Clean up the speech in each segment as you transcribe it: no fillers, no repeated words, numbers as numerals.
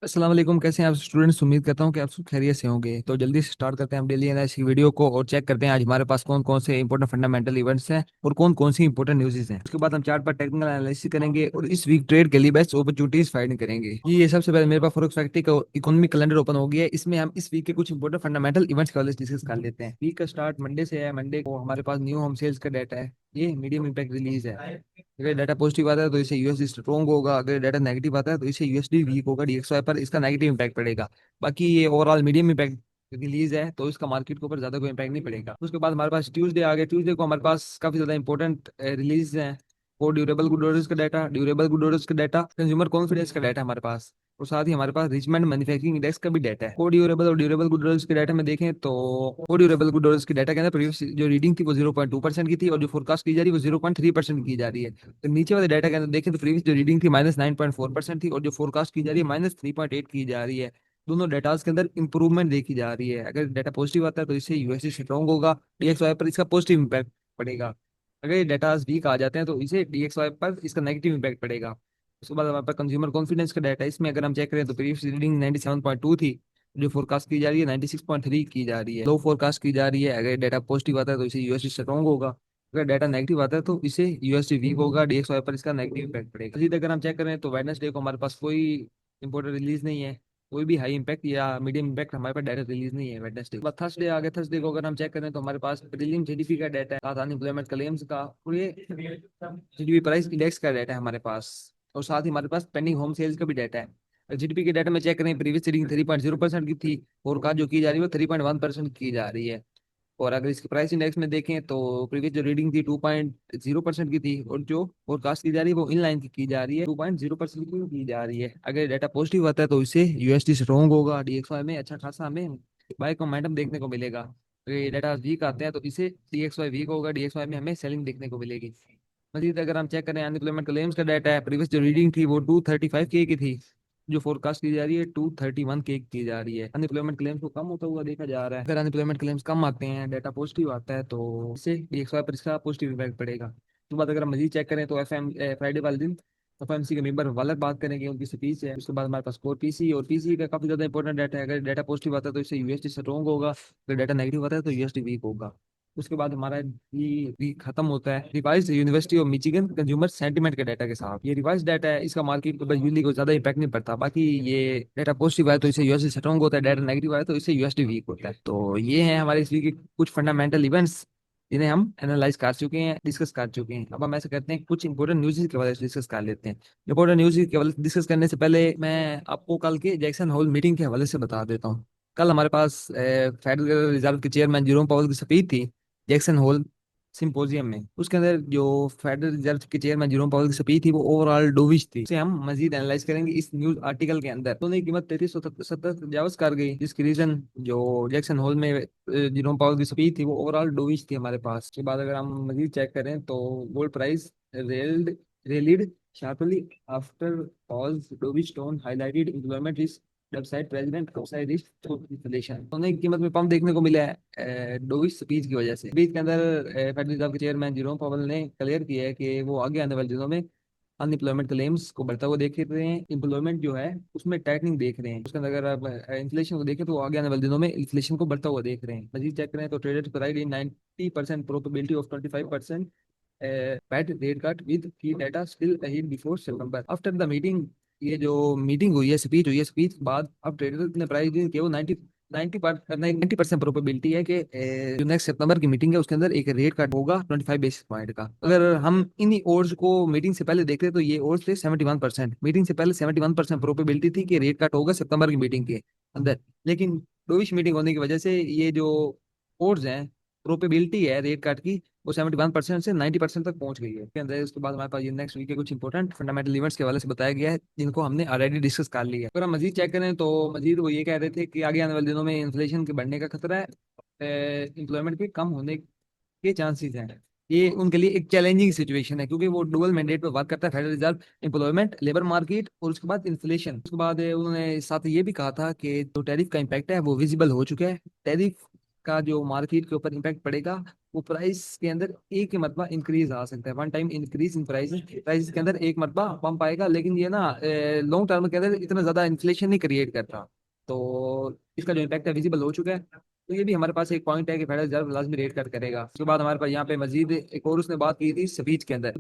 अस्सलाम वालेकुम। कैसे हैं आप स्टूडेंट्स? उम्मीद करता हूँ कि आप सब खैरियत से होंगे। तो जल्दी से स्टार्ट करते हैं हम डेली एनालिसिस की वीडियो को और चेक करते हैं आज हमारे पास कौन कौन से इंपॉर्टेंट फंडामेंटल इवेंट्स हैं और कौन कौन सी इंपॉर्टेंट न्यूज़ हैं। उसके बाद हम चार्ट पर टेक्निकल एनालिसिस करेंगे और इस वीक ट्रेड के लिए बेस्ट अपॉर्चुनिटीज फाइंड करेंगे। ये सबसे पहले मेरे पास फॉरेक्स फैक्ट्री का इकोनॉमिक कैलेंडर ओपन हो गया है। इसमें हम इस वीक के कुछ इंपॉर्टेंट फंडामेंटल इवेंट्स का डिस्कस कर लेते हैं। वीक का स्टार्ट मंडे से है। मंडे को हमारे पास न्यू होम सेल्स का डाटा है। ये मीडियम इम्पैक्ट रिलीज है। अगर डाटा पॉजिटिव आता है तो इसे यूएसडी स्ट्रॉन्ग होगा, अगर डाटा नेगेटिव आता है तो इसे यूएसडी वीक होगा, डीएक्सवाई पर इसका नेगेटिव इम्पैक्ट पड़ेगा। बाकी ये ओवरऑल मीडियम इम्पैक्ट रिलीज है तो इसका मार्केट के ऊपर ज्यादा कोई इम्पैक्ट नहीं पड़ेगा। उसके बाद हमारे पास ट्यूसडे आ गया। ट्यूसडे को हमारे पास काफी ज्यादा इंपॉर्टेंट रिलीज है। और ड्यूरेबल गुड ऑर्डर्स का डाटा, ड्यूरेबल गुड ऑर्डर्स का डाटा, कंज्यूमर कॉन्फिडेंस का डाटा हमारे पास, और साथ ही हमारे पास रिचमेंट मैन्युफैक्चरिंग इंडेक्स का भी डाटा है। को ड्यूरेबल और ड्यूरेबल गुड ऑर्डर्स के डाटा में देखें तो को ड्यूरेबल गुड ऑर्डर्स के डाटा के अंदर प्रीवियस जो रीडिंग थी वो 0.2% की थी और जो फोरकास्ट की जा रही है वो 0.3% की जा रही है। तो नीचे वाले डाटा के अंदर देखें तो प्रीवियस जो रीडिंग थी -9.4% थी और जो फोरकास्ट की जा रही है -3.8 की जा रही है। दोनों डेटास के अंदर इंप्रूवमेंट देखी जा रही है। अगर डाटा पॉजिटिव आता है तो इससे यूएसडी स्ट्रॉन्ग होगा, डीएक्सवाई पर इसका पॉजिटिव इम्पैक्ट पड़ेगा। अगर ये डाटा वीक आ जाते हैं तो इसे डीएक्सवाई पर इसका नेगेटिव इम्पैक्ट पड़ेगा। उसके बाद हमारे पास कंज्यूमर कॉन्फिडेंस का डाटा, इसमें अगर हम चेक करें तो प्रीवियस रीडिंग 97.2 थी, जो फोरकास्ट की जा रही है 96.3 की जा रही है, लो फोरकास्ट की जा रही है। अगर डाटा पॉजिटिव आता है तो इसे यूएसडी स्ट्रॉन्ग होगा, अगर डाटा नेगेटिव आता है तो इसे यूएसडी वीक होगा, डीएक्सवाई पर इसका नेगेटिव इम्पैक्ट पड़ेगा। इसी तरह अगर हम चेक करें तो वेडनेसडे को हमारे पास कोई इंपॉर्टेंट रिलीज नहीं है, कोई भी हाई इंपैक्ट या मीडियम इंपैक्ट हमारे पास डायरेक्ट रिलीज नहीं है वेडनेसडे। बाद थर्सडे आ गया। थर्सडे को अगर हम चेक करें तो हमारे पास प्रीलिम जीडीपी का डाटा है, साथ अनएम्प्लॉयमेंट क्लेम्स का और ये जीडीपी प्राइस इंडेक्स का डाटा है हमारे पास, और साथ ही हमारे पास पेंडिंग होम सेल्स का भी डाटा है। जीडीपी के डाटा में चेक करें, प्रीवियस रीडिंग 3.0% की थी और का जो की जा रही है वो 3.1% की जा रही है। और अगर इसके प्राइस इंडेक्स में देखें तो प्रीवियस जो रीडिंग थी 2.0% की थी और जो फोरकास्ट की जा रही है वो इन लाइन की जा रही है, 2.0% की जा रही है। अगर डाटा पॉजिटिव आता है तो इससे यूएसडी स्ट्रॉन्ग होगा, डीएक्सवाई में अच्छा खासा हमें बाय मोमेंटम देखने को मिलेगा। अगर ये डाटा वीक आते हैं तो इसे डीएक्सवाई वीक होगा, डीएक्सवाई में हमें सेलिंग देखने को मिलेगी। मजीद अगर हम चेक करें अनएम्प्लॉयमेंट क्लेम्स का डाटा है, प्रीवियस जो रीडिंग थी वो 235 के की थी, जो फोरकास्ट की जा रही है 231 के की जा रही है। अनएम्प्लॉयमेंट क्लेम्स को कम होता हुआ देखा जा रहा है। अगर अनएम्प्लॉयमेंट क्लेम्स कम आते हैं, डाटा पॉजिटिव आता है तो इससे 100 पर इसका पॉजिटिव इम्पैक्ट पड़ेगा। उसके बाद अगर हम मजीद चेक करें तो फ्राइडे वाले दिन एफएमसी के मेंबर वालक बात करेंगे, उनकी स्पीच है। उसके बाद हमारे पास कोर पीसी, और पीसी का काफी ज्यादा इंपॉर्टेंट डाटा है। अगर डाटा पॉजिटिव आता है तो इससे यूएसडी स्ट्रॉन्ग होगा, अगर डाटा नेगेटिव आता है तो यूएसडी वीक होगा। उसके बाद हमारा ये भी खत्म होता है revise university of Michigan consumer sentiment के डाटा के साथ। ये रिवाइज डाटा है, इसका मार्केट के ऊपर यूजली को ज्यादा इंपैक्ट नहीं पड़ता। बाकी ये डाटा पॉजिटिव आए तो इससे यूएसडी स्ट्रॉन्ग होता है, डाटा नेगेटिव आए तो इससे यूएसडी वीक होता है। तो ये है हमारे इस वीक के कुछ फंडामेंटल इवेंट्स जिन्हें हम एनालाइज कर चुके हैं, डिस्कस कर चुके हैं। अब हम ऐसे करते हैं कुछ इंपॉर्टेंट न्यूज़ के हवाले से डिस्कस कर लेते हैं। इंपॉर्टेंट न्यूज़ के हवाले से डिस्कस करने से पहले मैं आपको कल के जैक्सन होल मीटिंग के हवाले से बता देता हूँ। कल हमारे पास फेडरल रिजर्व के चेयरमैन जेरोम पावल की स्पीच थी जैक्सन होल सिंपोजियम में। उसके अंदर जो फेडरल रिजर्व के चेयरमैन जेरोम पावल की स्पीच थी वो ओवरऑल डोविश थी। उसे हम मजीद एनालाइज करेंगे इस न्यूज आर्टिकल के अंदर। सोने की कीमत 3370 तजावज कर गई, जिसकी रीजन जो जैक्सन होल में जेरोम पावल की स्पीच थी वो ओवरऑल डोविश थी हमारे पास। उसके बाद अगर हम मजीद चेक करें तो gold price rallied rallied sharply after pause, dovish tone highlighted employment risk website president outside risk to inflation. सोने की कीमत में पंप देखने को मिला है डोविश स्पीच की वजह से। स्पीच के अंदर फेडरल रिजर्व के चेयरमैन जेरोम पावल ने क्लियर किया है कि वो आगे आने वाले दिनों में अनएम्प्लॉयमेंट क्लेम्स को बढ़ता हुआ देख रहे हैं, एम्प्लॉयमेंट जो है उसमें टाइटनिंग देख रहे हैं। उसके अंदर अगर आप इन्फ्लेशन को देखें तो आगे आने वाले दिनों में इन्फ्लेशन को बढ़ता हुआ देख रहे हैं। मजीद चेक करें तो traders priced in 90% probability of 25% Fed rate cut with key data still ahead before September after the meeting. ये जो मीटिंग हुई है, स्पीच हुई है, स्पीच बाद अब ट्रेडर ने प्राइस दी कि वो 90% प्रोबेबिलिटी है कि जो नेक्स्ट सितंबर की मीटिंग है उसके अंदर एक रेट कट होगा 25 बेसिस पॉइंट का। अगर हम इन्हीं ओड्स को मीटिंग से पहले देखते तो ये ओड्स थे 71%। मीटिंग से पहले 71% प्रोबेबिलिटी थी कि रेट कट होगा सितंबर की मीटिंग के अंदर, लेकिन डोविश मीटिंग होने की वजह से ये जो ओड्स हैं, प्रोबेबिलिटी है रेट कट की, वो 71% से 90% तक पहुंच गई है के अंदर। उसके बाद हमारे पास ये नेक्स्ट वीक के कुछ इंपॉर्टेंट फंडामेंटल इवेंट्स के हवाले से बताया गया है जिनको हमने ऑलरेडी डिस्कस कर लिया है। अगर हम मजीद चेक करें तो मजीद वो ये कह रहे थे कि आगे आने वाले दिनों में इन्फ्लेशन के बढ़ने का खतरा है, एम्प्लॉयमेंट के कम होने के चांसेस हैं। ये उनके लिए एक चैलेंजिंग सिचुएशन है क्योंकि वो डुअल मैंडेट पे वर्क करता है federal reserve, employment, labour market और उसके बाद इन्फ्लेशन। उसके बाद उन्होंने साथ ये भी कहा था कि जो टैरिफ का इम्पैक्ट है वो विजिबल हो चुका है। टैरिफ का जो मार्केट के ऊपर इम्पैक्ट पड़ेगा, वो प्राइस के अंदर एक मरतबा इंक्रीज आ सकता है। One time increase in prices, price के अंदर एक मरतबा पंप आएगा, लेकिन ये ना लॉन्ग टर्म के अंदर इतना ज्यादा इन्फ्लेशन नहीं क्रिएट करता। तो इसका जो इम्पैक्ट है विजिबल हो चुका है। तो ये भी हमारे पास एक पॉइंट है कि फेडरल रिजर्व लाजमी रेट कट करेगा। उसके बाद हमारे पास यहाँ पे मजीद एक और उसने बात की थी स्पीच के अंदर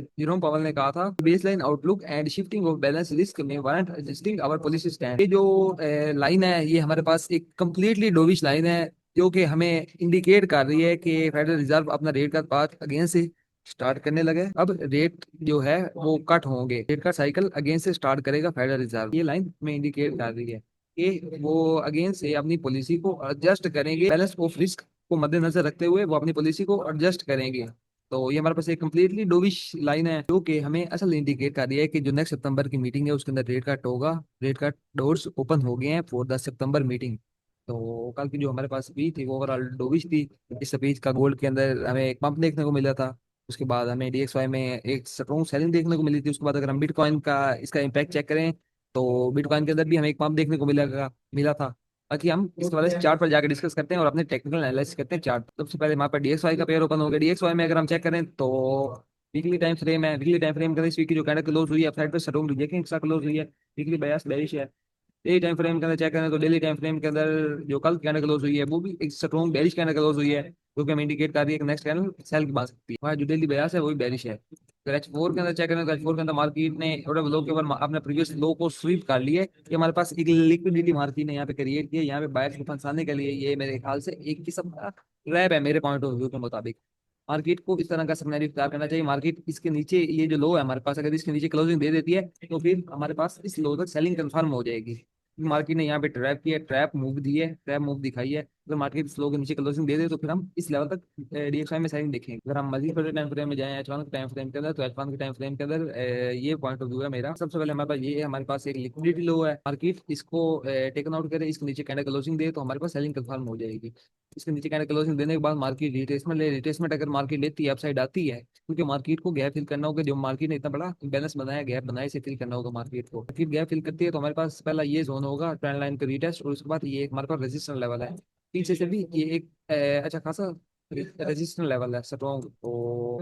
जेरोम पावल ने कहा था, baseline outlook and shifting of balance risk में warrant adjusting our policy stand. ये जो लाइन है, ये हमारे पास एक कंप्लीटली डोविश लाइन है, जो कि हमें इंडिकेट कर रही है कि फेडरल रिजर्व अपना रेट का पाथ अगेन से स्टार्ट करने लगे। अब रेट जो है वो कट होंगे, रेट का साइकिल अगेन से स्टार्ट करेगा फेडरल रिजर्व। ये लाइन में इंडिकेट कर रही है कि वो अगेन से अपनी पॉलिसी को एडजस्ट करेंगे, बैलेंस ऑफ रिस्क को मद्देनजर रखते हुए वो अपनी पॉलिसी को एडजस्ट करेंगे। तो ये हमारे पास एक कंप्लीटली डोविश लाइन है, जो कि हमें असल इंडिकेट कर रही है कि जो नेक्स्ट सितंबर की मीटिंग है उसके अंदर रेट कट होगा। रेट कट डोर्स ओपन हो गए हैं फॉर द सितंबर मीटिंग। तो कल की जो हमारे पास स्पीच थी वो ओवरऑल डोविश थी। इस स्पीच का गोल्ड के अंदर हमें एक पंप देखने को मिला था। उसके बाद हमें डीएक्सवाई में एक स्ट्रॉन्ग सेलिंग देखने को मिली थी। उसके बाद अगर हम बिटकॉइन का इसका इम्पैक्ट चेक करें, तो बिटकॉइन के अंदर भी हमें एक पंप देखने को मिला था। बाकी हम इसके बारे में चार्ट पर जाकर डिस्कस करते हैं और अपने टेक्निकल एनालिसिस करते हैं चार्ट। सबसे पहले हमारे पास डीएक्सवाई का पेयर ओपन हो गया। डीएक्सवाई में अगर हम चेक करें तो वीकली टाइम फ्रेम है। वीकली टाइम फ्रेम के अंदर इस वीक की जो कैंडल क्लोज हुई है अपसाइड पर स्ट्रॉन्ग रिजेक्टिंग के साथ क्लोज हुई है। वीकली बायस बेरिश है। डेली टाइम फ्रेम के अंदर चेक करें तो डेली टाइम फ्रेम के अंदर जो कल कैंडल क्लोज हुई है वो भी एक स्ट्रॉन्ग बेरिश कैंडल क्लोज हुई है, जो कि हमें इंडिकेट कर रही है कि नेक्स्ट कैंडल सेल की बन सकती है। वहाँ जो डेली बयास है वो भी बेरिश है। तो H4 के अंदर चेक करें तो H4 के अंदर मार्केट ने थोड़े लो के ऊपर अपने प्रीवियस लो को स्वीप कर लिए। ये हमारे पास एक लिक्विडिटी मार्केट ने यहाँ पे क्रिएट की है। यहाँ पे बायर्स को फंसाने के लिए ये मेरे ख्याल से एक किस्म का ट्रैप है मेरे पॉइंट ऑफ व्यू के मुताबिक। मार्केट को इस तरह का सिनेरियो इख्तियार करना चाहिए। मार्केट इसके नीचे ये जो लो है हमारे पास, अगर इसके नीचे क्लोजिंग दे देती है तो फिर हमारे पास इस लो तक सेलिंग कंफर्म हो जाएगी। मार्केट ने यहाँ पे ट्रैप किया, ट्रैप मूव दी है, ट्रैप मूव दिखाई है। अगर मार्केट स्लो के नीचे क्लोजिंग दे दे तो फिर हम इस लेवल तक डीएक्सआई में सेलिंग देखेंगे। अगर हम मजीद छोटे टाइम फ्रेम में जाएं H1 के टाइम फ्रेम के अंदर, तो H1 के टाइम फ्रेम के अंदर ये पॉइंट ऑफ व्यू है मेरा। सबसे पहले हमारे पास ये है, हमारे पास एक लिक्विडिटी लो है। मार्केट इसको टेकन आउट करे, इसके नीचे कैंडल क्लोजिंग दे तो हमारे पास सेलिंग कंफर्म हो जाएगी। इसके नीचे कैंडल क्लोजिंग देने के बाद मार्केट रिट्रेसमेंट ले, रिट्रेसमेंट अगर मार्केट लेती है अपसाइड आती है, क्योंकि मार्केट को गैप फिल करना होगा। जो मार्केट ने इतना बड़ा बैलेंस बनाया, गैप बनाया, इसे फिल करना होगा मार्केट को। फिर गैप फिल करती है तो हमारे पास पहला ये जोन होगा ट्रेंड लाइन का रीटेस्ट, और उसके बाद ये एक हमारे पास रेजिस्टेंस लेवल है। पीछे से भी ये एक अच्छा खासा रेजिस्टेंस लेवल है स्ट्रॉन्ग। तो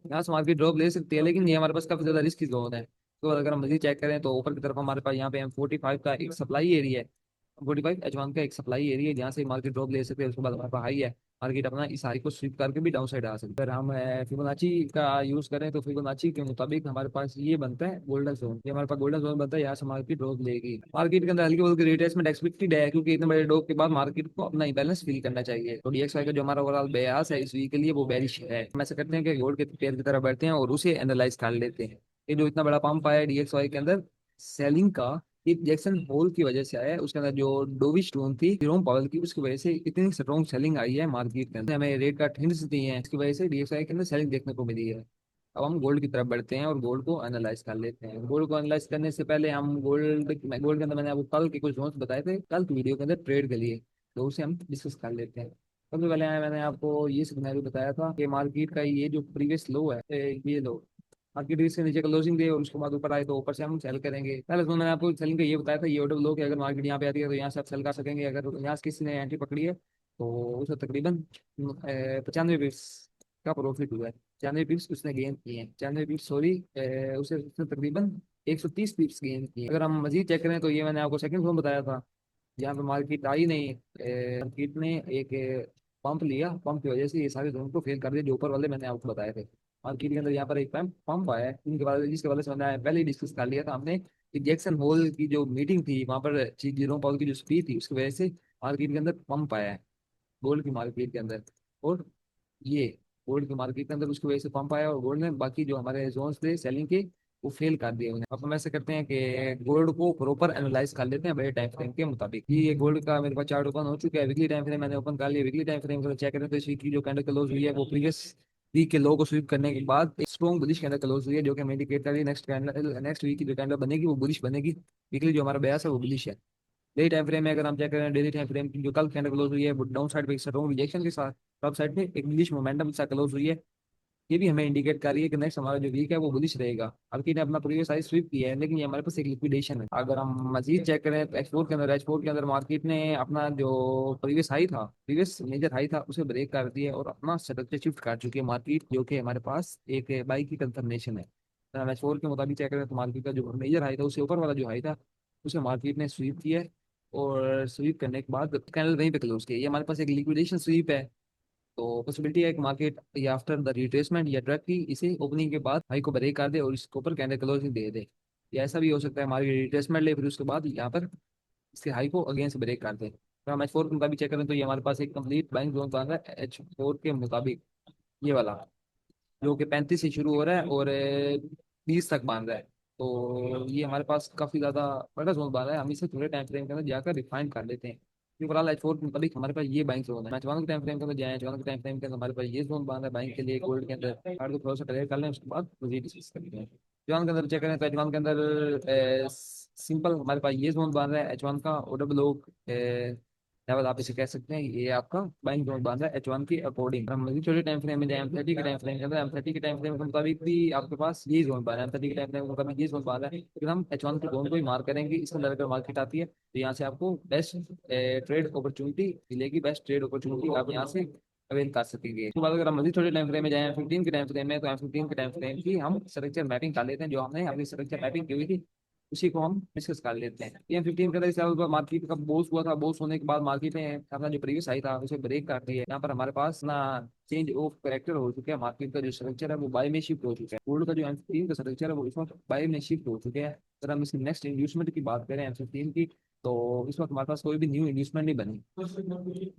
यहाँ से मार्केट ड्रॉप ले सकती है, लेकिन ये हमारे पास काफी ज्यादा रिस्की जोन है। तो अगर हम मजीद चेक करें तो ऊपर की तरफ हमारे पास यहाँ पे M45 का एक सप्लाई एरिया है। 45 H1 का एक सप्लाई एरिया है जहाँ से मार्केट ड्रॉप ले सकते हैं। उसके बाद हमारे पास हाई है। मार्केट अपना इस हाई को स्वीप करके भी डाउन साइड आ सकता है। अगर हम फिबोनाची का यूज करें तो फिबोनाची के मुताबिक हमारे पास ये बनता है गोल्डन जोन। ये हमारे पास गोल्डन जोन बनता है, यहाँ से मार्केट ड्रॉप लेगी। मार्केट के अंदर हल्की फुल्की रिट्रेसमेंट एक्सपेक्टेड है, क्योंकि इतने बड़े ड्रॉप के बाद मार्केट को अपना बैलेंस फील करना चाहिए। तो डीएक्सआई का जो हमारा ओवरऑल बयास है इस वीक के लिए वो बेरिश है। हम ऐसा करते हैं कि गोल्ड के पेयर की तरफ बैठते हैं और उसे एनालाइज कर लेते हैं। ये जो इतना बड़ा पंप आया है डीएक्सआई के अंदर सेलिंग का, एक जैक्सन होल की वजह से आया है। उसके अंदर जो डोविश टोन थी जेरोम पावल की, उसकी वजह से इतनी स्ट्रॉन्ग सेलिंग आई है मार्केट के अंदर। हमें रेट का हिंट्स दिए हैं, इसकी वजह से डीएक्सआई के अंदर सेलिंग देखने को मिली है। अब हम गोल्ड की तरफ बढ़ते हैं और गोल्ड को एनालाइज कर लेते हैं। गोल्ड को एनालाइज करने से पहले हम गोल्ड के अंदर मैंने आपको कल के कुछ जोन्स बताए थे कल की वीडियो के अंदर ट्रेड के लिए, तो उसे हम डिस्कस कर लेते हैं। सबसे पहले मैंने आपको ये सिग्नल बताया था कि मार्केट का ये जो प्रीवियस लो है, ये लो मार्केट इसके नीचे क्लोजिंग दे और उसके बाद ऊपर आए तो ऊपर से हम सेल करेंगे। पहले तो मैंने आपको सेलिंग का ये बताया था, ये ऑर्डर लो कि अगर मार्केट यहाँ पे आती है तो यहाँ से आप सेल कर सकेंगे। अगर यहाँ से किसी ने एंट्री पकड़ी है तो उसे तकरीबन 95 पिप्स का प्रॉफिट हुआ है। 95 पिप्स उसने गेन किए हैं, 95 पिप्स सॉरी, उसे उसने तकरीबन 130 पिप्स गेन किए। अगर हम मजीद चेक करें तो ये मैंने आपको सेकंड जोन बताया था, जहाँ पे मार्केट आई नहीं। मार्केट ने एक पंप लिया, पंप की वजह से ये सारे जोन को फेल कर दिया जो ऊपर वाले मैंने आपको बताए थे। मार्केट के अंदर यहाँ पर एक पंप पंप आया है, इनके बाद जिसके वजह से मैंने पहले ही डिस्कस कर लिया था हमने कि जैक्सन होल की जो मीटिंग थी वहां पर चीफ जेरोम पावल की जो स्पीच थी उसकी वजह से मार्केट के अंदर पंप आया है गोल्ड की मार्केट के अंदर। और ये गोल्ड की मार्केट के अंदर उसकी वजह से पंप आया और गोल्ड ने बाकी जो हमारे जोन्स थे सेलिंग के वो फेल कर दिए उन्हें। अब हम ऐसे करते हैं कि गोल्ड को प्रॉपर एनालाइज कर लेते हैं बड़े टाइम फ्रेम के मुताबिक। ये गोल्ड का मेरे पास चार्ट ओपन हो चुका है। वीकली टाइम फ्रेम मैंने ओपन कर लिया। वीकली टाइम फ्रेम को चेक करें तो इस वीक की जो कैंडल क्लोज हुई है वो प्रीवियस वीक के लो को स्वीप करने के बाद एक स्ट्रॉन्ग बुलिश कैंडल क्लोज हुई है, जो कि हमें इंडिकेट कर रही है नेक्स्ट वीक की जो कैंडल बनेगी वो बुलिश बनेगी। वीकली जो हमारा बयास है वो बुलिश है। डेली टाइम फ्रेम में अगर हम चेक करें, डेली टाइम फ्रेम की जो कल कैंडल क्लोज हुई है वो डाउन साइड पे एक स्ट्रॉन्ग रिजेक्शन के साथ, टॉप साइड पे एक बुलिश मोमेंटम के साथ क्लोज हुई है। ये भी हमें इंडिकेट कर रही है कि नेक्स्ट हमारा जो वीक है वो बुलिश रहेगा। मार्केट ने अपना प्रीवियस हाई स्वीप किया है, लेकिन ये हमारे पास एक लिक्विडेशन है। अगर हम मजीद चेक करें तो एच फोर के अंदर मार्केट ने अपना जो प्रीवियस हाई था, प्रीवियस मेजर हाई था, उसे ब्रेक कर दिया और अपना स्ट्रक्चर शिफ्ट कर चुकी है मार्केट, जो कि हमारे पास एक बाई की कंफर्मेशन है। अगर हम एच फोर के मुताबिक चेक करें तो मार्केट का जो मेजर हाई था, उससे ऊपर वाला जो हाई था, उसे मार्केट ने स्वीप किया है। और स्वीप करने के बाद कैंडल वहीं पे क्लोज किया। ये हमारे पास एक लिक्विडेशन स्वीप है। तो पॉसिबिलिटी है कि मार्केट या आफ्टर द रिट्रेसमेंट या डायरेक्टली इसे ओपनिंग के बाद हाई को ब्रेक कर दे और इसके ऊपर कैंडल क्लोजिंग दे दे। या ऐसा भी हो सकता है मार्केट रिट्रेसमेंट ले, फिर उसके बाद यहाँ पर इसके हाई को अगेन से ब्रेक कर दे। तो हम एच फोर के मुताबिक चेक करें तो ये हमारे पास एक कंप्लीट बाइंग जोन बन रहा है एच फोर के मुताबिक। ये वाला जो कि 35 से शुरू हो रहा है और 20 तक बांध रहा है। तो ये हमारे पास काफी ज्यादा बड़ा जोन बन रहा है। हम इसे थोड़े टाइम फ्रेम के अंदर जाकर रिफाइन कर लेते हैं। क्योंकि फिलहाल एच फोर के मुताबिक हमारे पास ये बाइंग जोन है। मैच वन के टाइम फ्रेम के अंदर जाए, एच वन के टाइम फ्रेम के अंदर हमारे पास ये जोन बन रहा है बाइंग के लिए गोल्ड के अंदर। कार्ड को थोड़ा सा क्लियर कर लें, उसके बाद मुझे डिस्कस करते हैं। एच वन के अंदर चेक करें तो एच वन के अंदर सिंपल हमारे पास ये जोन बन रहा है एच वन का। ओ डब्ल्यू लेवल आप इसे कह सकते हैं, ये आपका बाइंग जोन बांधा है एच वन के अकॉर्डिंग। हम मजीद छोटे टाइम फ्रेम में जाए, M30 के टाइम फ्रेम के अंदर, M30 के टाइम फ्रेम के मुताबिक भी आपके पास ये जोन बांधा है। M30 के टाइम फ्रेम के मुताबिक ये जोन बांधा है, फिर हम एच वन के जोन को ही मार्क करेंगे। इसके अंदर अगर मार्केट आती है तो यहाँ से आपको बेस्ट ट्रेड अपॉर्चुनिटी मिलेगी, बेस्ट ट्रेड अपॉर्चुनिटी आप यहाँ से अवेल कर सकेंगे। उसके बाद अगर हम मजीद छोटे टाइम फ्रेम में जाए, 15 के टाइम फ्रेम में, तो M15 के टाइम फ्रेम की हम स्ट्रक्चर मैपिंग कर लेते हैं। जो हमने अपनी स्ट्रक्चर मैपिंग की हुई थी उसी को हम डिस्कस कर लेते हैं। PM15 के अंदर इस लेवल पर मार्केट का बोस हुआ था। बोस होने के बाद मार्केट ने अपना जो प्रीवियस हाई था उसे ब्रेक कर दिया। यहाँ पर हमारे पास ना चेंज ऑफ करेक्टर हो चुका है। मार्केट का जो स्ट्रक्चर है वो बाय में शिफ्ट हो चुका है। गोल्ड का जो M15 का स्ट्रक्चर है वो इस वक्त बाय में शिफ्ट हो चुके हैं। अगर हम इसकी नेक्स्ट इंड्यूसमेंट की बात करें M15 की, तो इस वक्त हमारे पास कोई भी न्यू इंड्यूसमेंट नहीं बनी।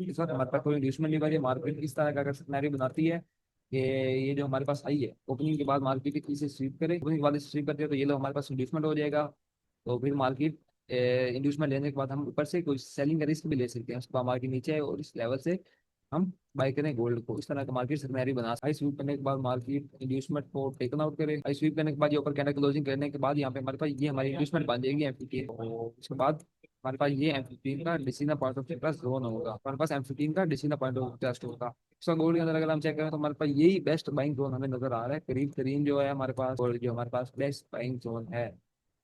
इस वक्त हमारे पास कोई इंड्यूसमेंट नहीं बनी। मार्केट इस तरह का अगर सिनेरियो बनाती है कि ये जो हमारे पास हाई है, ओपनिंग के बाद मार्केट इसे स्वीप करे, ओपनिंग के बाद इसे स्वीप करते हैं, तो ये लो हमारे पास इंड्यूसमेंट हो जाएगा। तो फिर मार्केट इंड्यूसमेंट लेने के बाद हम ऊपर से कोई सेलिंग का रिस्क भी ले सकते हैं। उसके बाद मार्केट नीचे है और इस लेवल से हम बाय करें गोल्ड को। इस तरह का मार्केट सिनेरियो बना। हाई स्वीप करने के बाद मार्केट इंड्यूसमेंट को टेकन आउट करे। हाई स्वीप करने के बाद ये ऊपर कैंडल क्लोजिंग करने के बाद यहाँ पे हमारे पास ये हमारी इंड्यूसमेंट बन जाएगी M15। उसके बाद हमारे पास ये M15 का decision point of interest zone होगा। हमारे पास M15 का डिसीजन पॉइंट ऑफ इंटरेस्ट होगा। इसका गोल्ड के अंदर अगर हम चेक करें तो हमारे पास यही बेस्ट बाइंग जोन हमें नजर आ रहा है। करीब करीब जो है हमारे पास, और जो हमारे पास बेस्ट बाइंग जोन है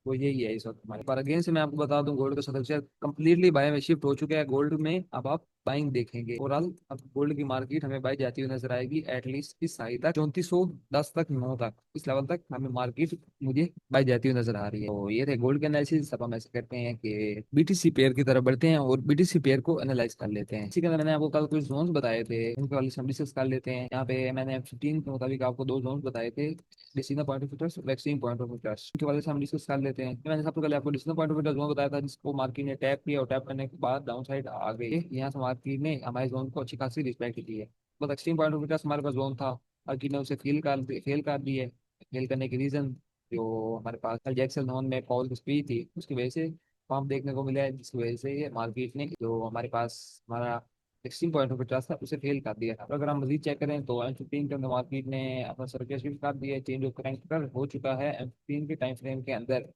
वो यही है इस वक्त हमारे। पर अगेन से मैं आपको बता दूं, गोल्ड का स्ट्रक्चर कंप्लीटली बाय में शिफ्ट हो चुका है। गोल्ड में अब आप बाइंग देखेंगे। ओवरऑल अब गोल्ड की मार्केट हमें बाय जाती हुई नजर आएगी एटलीस्ट इस हाई तक, 3410 तक, 9 तक, इस लेवल तक हमें मार्केट मुझे बाय जाती हुई नजर आ रही है। तो ये थे गोल्ड के एनालिसिस। अब हम ऐसे करते हैं कि बीटीसी पेयर की तरफ बढ़ते हैं और बीटीसी पेयर को एनालाइज कर लेते हैं। इसी के अंदर मैंने आपको कल कुछ जोन्स बताए थे, उनके वाले से हम डिस्कस कर लेते हैं। यहाँ पे मैंने 15 के मुताबिक आपको दो जोन्स बताए थे, डिसीजन पॉइंट ऑफ इंटरेस्ट और एक्सट्रीम पॉइंट ऑफ इंटरेस्ट। उनके वाले से हम डिस्कस कर लेते हैं। मैंने सबसे पहले आपको decision point of interest zone बताया था, जिसको मार्केट ने टैप किया और टैप करने के बाद डाउन साइड आ गई। यहाँ से मार्केट ने हमारे जोन को अच्छी खासी रिस्पेक्ट दी है। बस एक्सट्रीम पॉइंट ऑफ इंटरेस्ट हमारे पास जोन था, मार्केट ने उसे फेल कर दी है। फेल करने की रीजन जो हमारे पास कल जैक्सन नोन में पॉल की स्पीच थी उसकी वजह से पम्प देखने को मिला है, जिसकी वजह से ये मार्केट ने जो हमारे पास हमारा 16 पॉइंट ऑफ इंटरेस्ट था उसे फेल कर दिया। अब अगर हम मजीद चेक करें तो M15 के अंदर मार्केट ने अपना सर्किट शिफ्ट कर दिया है। चेंज ऑफ करेक्टर हो चुका है M15 के टाइम फ्रेम के अंदर।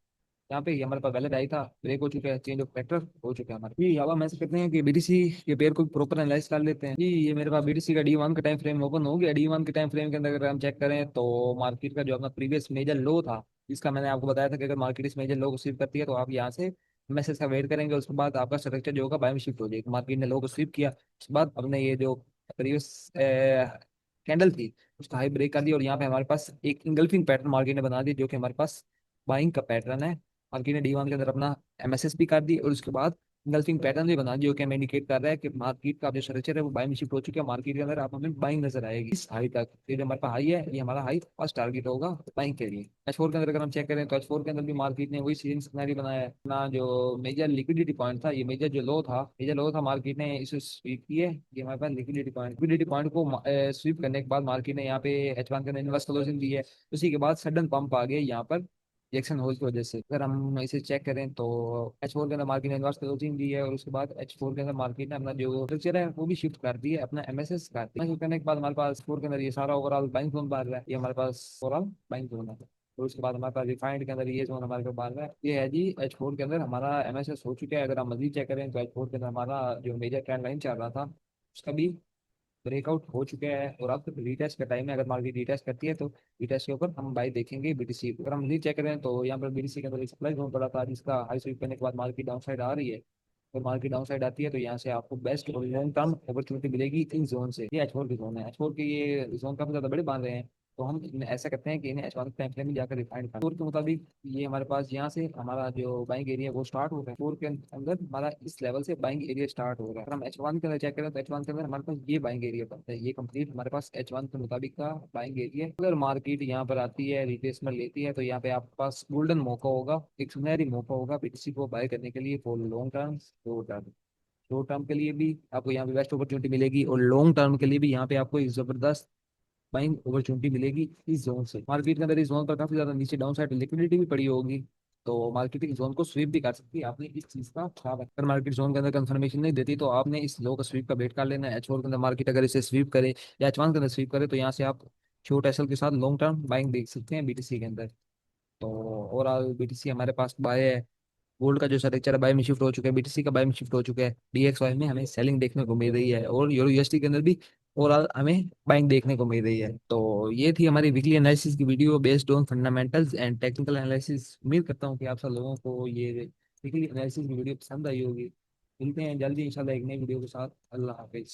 यहाँ पे ये हमारे पास वैलिड आई था, ब्रेक हो चुका है, चेंज ऑफ फैक्टर हो चुका है हमारे। ये अब हम ऐसे करते हैं कि बीटीसी के पेयर को प्रॉपर एनालाइज कर लेते हैं। जी ये मेरे पास बीटीसी का D1 का टाइम फ्रेम ओपन हो गया। D1 के टाइम फ्रेम के अंदर अगर हम चेक करें तो मार्केट का जो अपना प्रीवियस मेजर लो था, इसका मैंने आपको बताया था कि अगर मार्केट इस मेजर लो को स्वीप करती है तो आप यहाँ से मैसेज का वेट करेंगे। उसके बाद आपका स्ट्रक्चर जो होगा बाय में शिफ्ट हो जाएगा। मार्केट ने लो को स्वीप किया, उसके बाद हमने ये जो प्रीवियस कैंडल थी उसका हाई ब्रेक कर दिया और यहाँ पे हमारे पास एक इंगल्फिंग पैटर्न मार्केट ने बना दी, जो कि हमारे पास बाइंग का पैटर्न है। मार्केट ने D1 के अंदर अपना MSS भी कर दी और उसके बाद इंगल्फिंग पैटर्न भी बना दी, जो कि हमें इंडिकेट कर रहा है कि मार्केट का जो स्ट्रक्चर है वो बाइंग में शिफ्ट हो चुका है। मार्केट के अंदर आप हमें बाइंग नजर आएगी इस हाई तक। ये जो हमारे पास हाई है ये हमारा हाई फर्स्ट टारगेट होगा बाइंग के लिए। H4 के अंदर अगर हम चेक करें तो H4 के अंदर भी मार्केट ने वही सीजन सिनेरियो बनाया है। अपना जो मेजर लिक्विडिटी पॉइंट था, ये मेजर लो था, मार्केट ने इसे स्वीप किया है। ये हमारे पास लिक्विडिटी पॉइंट को स्वीप करने के बाद मार्केट ने यहाँ पे H1 के अंदर इन्वर्स क्लोजिंग दी है। उसी के बाद सडन पंप आ गया यहाँ पर जैक्सन होल की वजह से। अगर हम इसे चेक करें तो H4 के अंदर मार्केट ने इन्वर्स क्लोजिंग दी है और उसके बाद H4 के अंदर मार्केट ने अपना जो स्ट्रक्चर है वो भी शिफ्ट कर दी है, अपना MSS कर दिया। शिफ्ट करने के बाद हमारे पास फोर के अंदर ये सारा ओवरऑल बाइंग जोन बन रहा है। ये हमारे पास ओवरऑल बाइंग जोन है। और उसके बाद हमारे पास रिफाइंड के अंदर ये जोन हमारे पास बन रहा है, ये है जी H4 के अंदर हमारा MSS हो चुका है। अगर हम मजीद चेक करें तो H4 के अंदर हमारा जो मेजर ट्रेंड लाइन चल रहा था उसका भी ब्रेकआउट हो चुका है और अब तो रीटेस्ट का टाइम है। अगर मार्केट रीटेस्ट करती है तो रीटेस्ट के ऊपर हम बाई देखेंगे बीटीसी। अगर हम रीचेक करें तो यहाँ पर बीटीसी के अंदर सप्लाई जोन पड़ा था, जिसका हाई स्वीप करने के बाद मार्केट डाउन साइड आ रही है। और मार्केट डाउन साइड आती है तो यहाँ से आपको बेस्ट और लॉन्ग टर्म अपॉर्चुनिटी मिलेगी इन जोन से। ये H4 के जोन है, H4 के ये जोन काफी ज्यादा बड़े बांध रहे हैं। तो हम ऐसा करते हैं कि इन्हें H1 टाइम फ्रेम में जाकर रिफाइंड करें। H4 के मुताबिक ये हमारे पास यहाँ से हमारा जो बाइंग एरिया है वो स्टार्ट हो रहा है। H4 के अंदर हमारा इस लेवल से बाइंग एरिया स्टार्ट हो रहा है। अगर हम H1 के अंदर चेक करें तो H1 के अंदर हमारे पास ये बाइंग एरिया बनता है। ये कंप्लीट हमारे पास H1 के मुताबिक का बाइंग एरिया है। अगर मार्केट यहाँ पर आती है रिट्रेसमेंट लेती है तो यहाँ पे आपके पास गोल्डन मौका होगा, एक सुनहरी मौका होगा बीटीसी को बाय करने के लिए for long term. Short term के लिए भी आपको यहाँ पे बेस्ट अपॉर्चुनिटी मिलेगी और लॉन्ग टर्म के लिए भी यहाँ पे आपको एक जबरदस्त बाइंग अपॉर्चुनिटी मिलेगी इस जोन से। मार्केट के अंदर इस जोन पर काफी ज्यादा नीचे डाउन साइड लिक्विडिटी भी पड़ी होगी, तो मार्केट इस जोन को स्वीप भी कर सकती है। आपने इस चीज का ख्याल रखकर मार्केट जोन के अंदर कंफर्मेशन नहीं देती तो आपने इस लो का स्वीप का वेट कर लेना है। H4 के अंदर मार्केट अगर इसे स्वीप करे या H1 के अंदर स्वीप करे तो यहाँ से आप शॉर्ट एसएल के साथ लॉन्ग टर्म बाइंग देख सकते हैं बीटीसी के अंदर। तो ओवरऑल बीटीसी हमारे पास बाय है। गोल्ड का जो स्ट्रक्चर है बाय में शिफ्ट हो चुका है, बीटीसी का बाय में शिफ्ट हो चुका है, डीएक्सवाई में हमें सेलिंग देखने को मिल रही है और यूरो यूएसडी के अंदर भी ओवरऑल हमें बाइंग देखने को मिल रही है। तो ये थी हमारी वीकली एनालिसिस की video based on fundamentals and technical analysis. उम्मीद करता हूँ कि आप सब लोगों को ये वीकली एनालिसिस की वीडियो पसंद आई होगी। मिलते हैं जल्दी इंशाल्लाह एक नई वीडियो के साथ। अल्लाह हाफिज।